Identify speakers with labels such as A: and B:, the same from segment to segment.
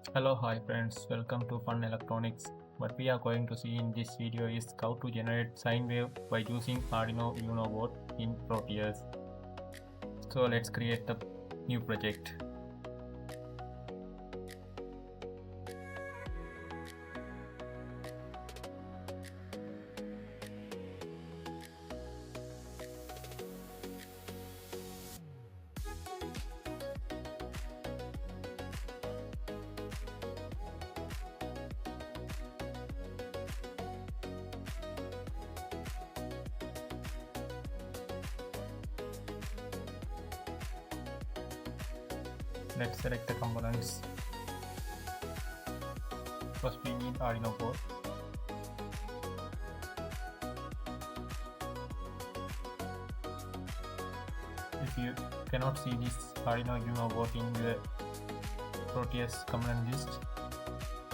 A: Hello, hi friends, welcome to Fun Electronics. What we are going to see in this video is how to generate sine wave by using Arduino Uno board in Proteus. So let's create the new project. Let's select the components. First we need Arduino board. If you cannot see this Arduino Uno board in the Proteus component list,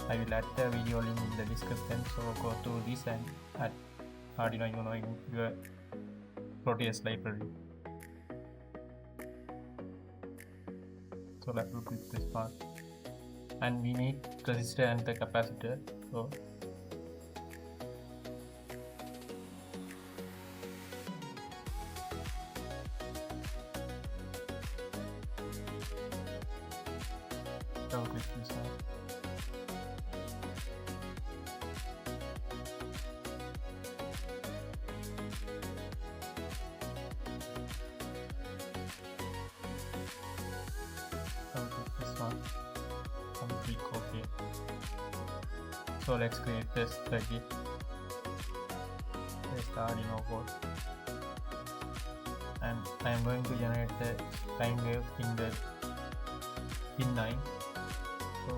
A: I will add the video link in the description, so go to this and add Arduino Uno in your Proteus library. So let's look at this part, and we need resistor and the capacitor. So click this one. This one, click OK. So let's create this spreadsheet. Let's start Arduino board, and I am going to generate the sine wave in the pin 9. So,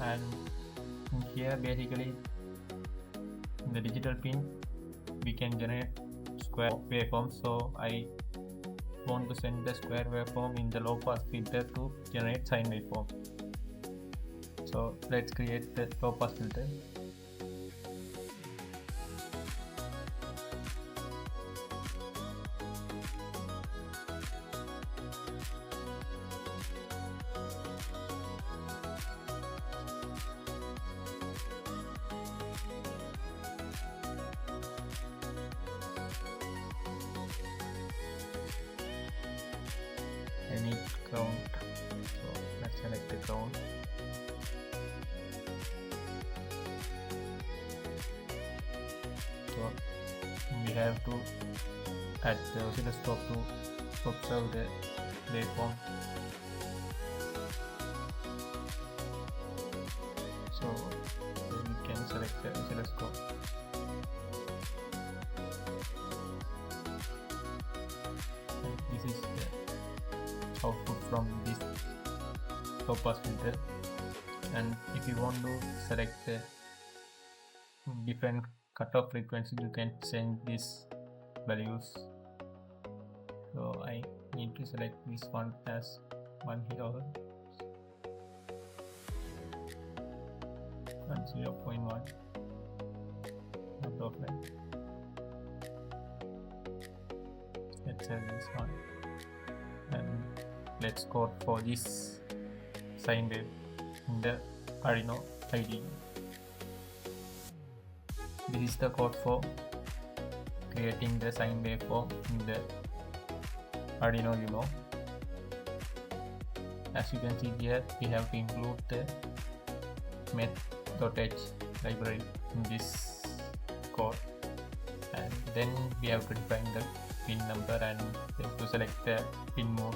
A: and in here basically in the digital pin we can generate square waveform. So I want to send the square waveform in the low pass filter to generate sine waveform. So let's create the low pass filter. I need ground, so let's select the ground. So we have to add the oscilloscope to observe the waveform. So we can select the oscilloscope. And this is the output from this low pass filter. And if you want to select the different cutoff frequency, you can change these values. So I need to select this one as 1 kHz and 0.1 out of line. Let's have this one, and let's code for this sine wave in the Arduino IDE. This is the code for creating the sine waveform in the Arduino Uno. As you can see here, we have to include the math.h library in this code, and then we have to define the pin number and then to select the pin mode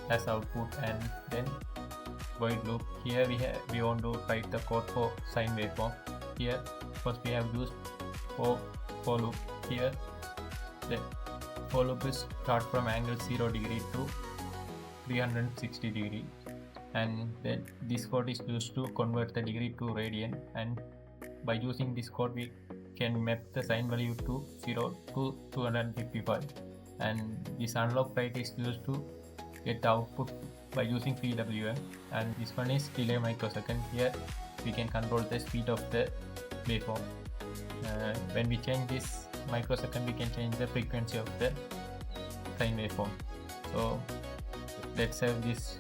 A: as output, and then void loop. Here we want to write the code for sine waveform. Here first we have used for loop. Here the for loop is start from angle 0 degree to 360 degree, and then this code is used to convert the degree to radian, and by using this code we can map the sine value to 0 to 255, and this unlock rate is used to get the output by using PWM, and this one is delay microsecond. Here we can control the speed of the waveform. When we change this microsecond, we can change the frequency of the sine waveform. So let's have this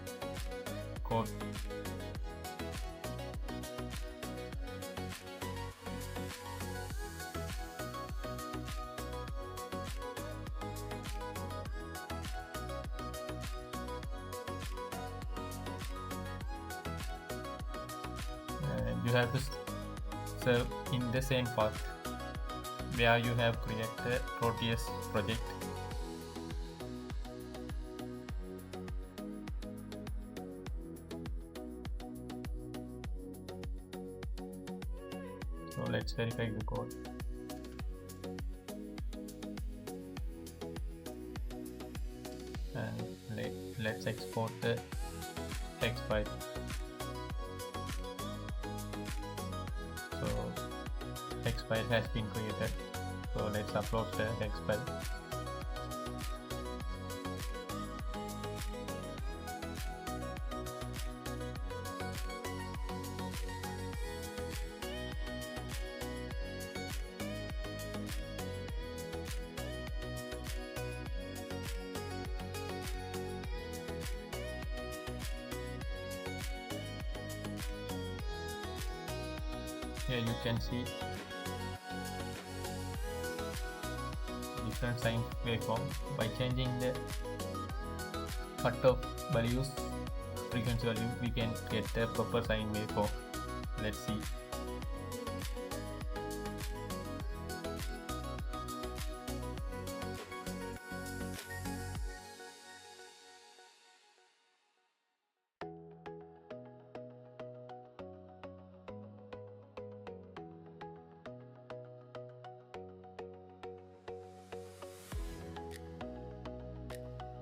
A: code. You have to serve in the same path where you have created Proteus project. So let's verify the code. And let's export the text file. So text file has been created. So let's upload the text file. Here you can see different sine waveform. By changing the cutoff values, frequency value, we can get the proper sine waveform. Let's see.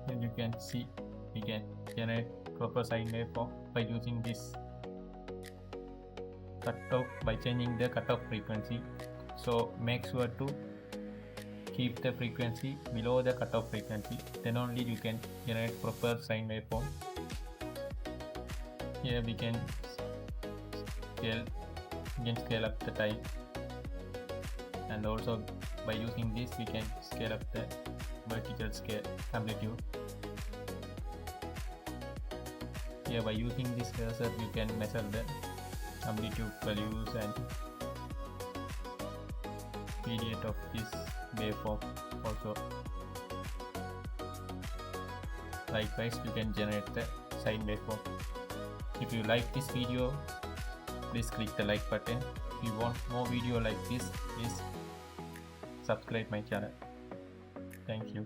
A: And you can see we can generate proper sine waveform by using this cutoff, by changing the cutoff frequency. So make sure to keep the frequency below the cutoff frequency, then only you can generate proper sine waveform. Here we can scale up the time, and also by using this we can scale up the vertical scale amplitude. Here by using this cursor you can measure the amplitude values and period of this waveform also. Likewise you can generate the sine waveform. If you like this video, please click the like button. If you want more video like this, please subscribe my channel. Thank you.